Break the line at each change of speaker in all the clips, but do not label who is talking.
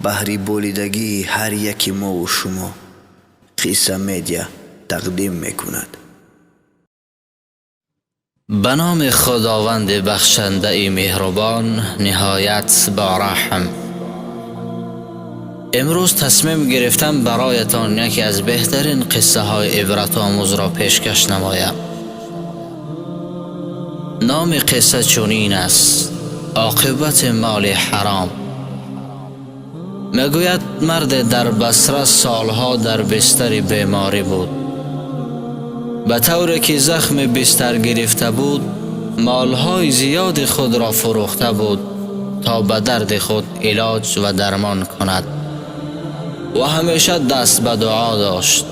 بهر بولیدگی هر یکی ما و شما قصه میدیا تقدیم میکند.
به نام خداوند بخشنده مهربان نهایت با رحم. امروز تصمیم گرفتم برایتان یکی از بهترین قصه های عبرت آموز را پیشکش نمایم. نام قصه چنین است: عاقبت مال حرام. میگوید مرد در بصره سالها در بستر بیماری بود. به طوری که زخم بستر گرفته بود مالهای زیاد خود را فروخته بود تا به درد خود علاج و درمان کند و همیشه دست به دعا داشت.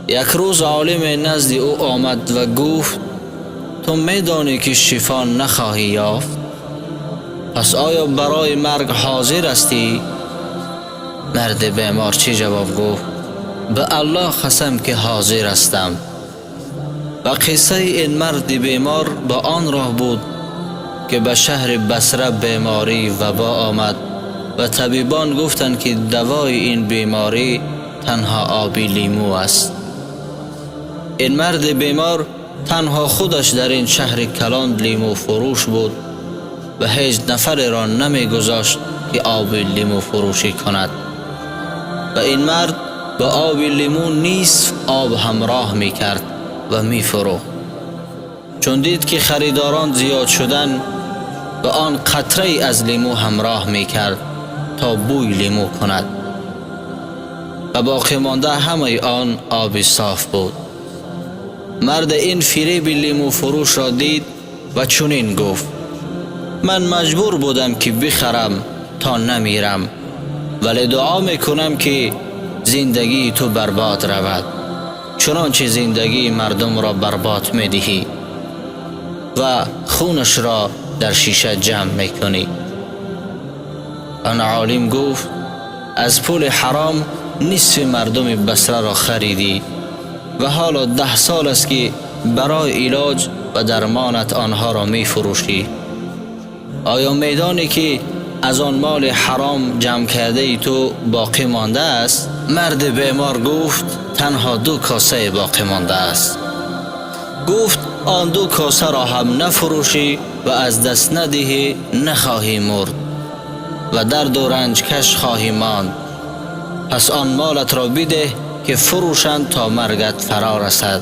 یک روز عالم نزد او آمد و گفت: تو میدانی که شفا نخواهی یافت، پس آیا برای مرگ حاضر هستی؟ مرد بیمار چی جواب گفت؟ به الله قسم که حاضر هستم. و قصه این مرد بیمار با آن راه بود که به شهر بصره بیماری وبا آمد و طبیبان گفتند که دوای این بیماری تنها آب لیمو است. این مرد بیمار تنها خودش در این شهر کلان لیمو فروش بود و هیچ نفر را نمی گذاشت که آب لیمو فروشی کند و این مرد با آب لیمو نصف آب همراه می کرد و می فروخت. چون دید که خریداران زیاد شدن و آن قطره از لیمو همراه می کرد تا بوی لیمو کند و باقی مانده همه آن آب صاف بود. مرد این فریب لیمو فروش را دید و چنین گفت: من مجبور بودم که بخرم تا نمیرم، ولی دعا میکنم که زندگی تو برباد رود، چنانچه زندگی مردم را برباد میدهی و خونش را در شیشه جمع میکنی. آن عالم گفت: از پول حرام نصف مردم بصره را خریدی و حالا 10 سال است که برای علاج و درمانت آنها را می فروشی. آیا میدانی که از آن مال حرام جمع کرده ای تو باقی مانده است؟ مرد بیمار گفت: تنها 2 کاسه باقی مانده است. گفت: آن 2 کاسه را هم نفروشی و از دست ندهی نخواهی مرد و درد و رنج کش خواهی ماند. پس آن مالت را بده که فروشند تا مرگت فرا رسد.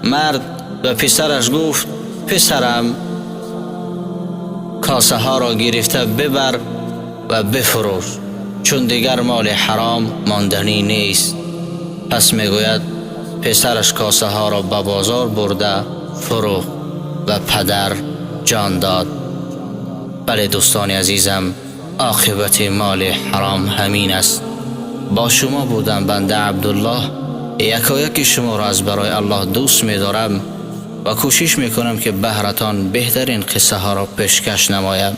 مرد و پسرش گفت: پسرم، کاسه ها را گرفته ببر و بفروش، چون دیگر مال حرام ماندنی نیست. پس میگوید پسرش کاسه ها را به بازار برده فروخت و پدر جان داد. بله دوستان عزیزم، عاقبت مال حرام همین است. با شما بودم بنده عبدالله. یکایک شما را از برای الله دوست می دارم و کوشش می کنم که بهرتان بهترین قصه ها را پیشکش نمایم.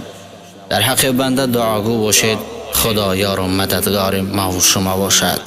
در حق بنده دعاگو باشید. خدا یار و مددگار ما و شما باشد.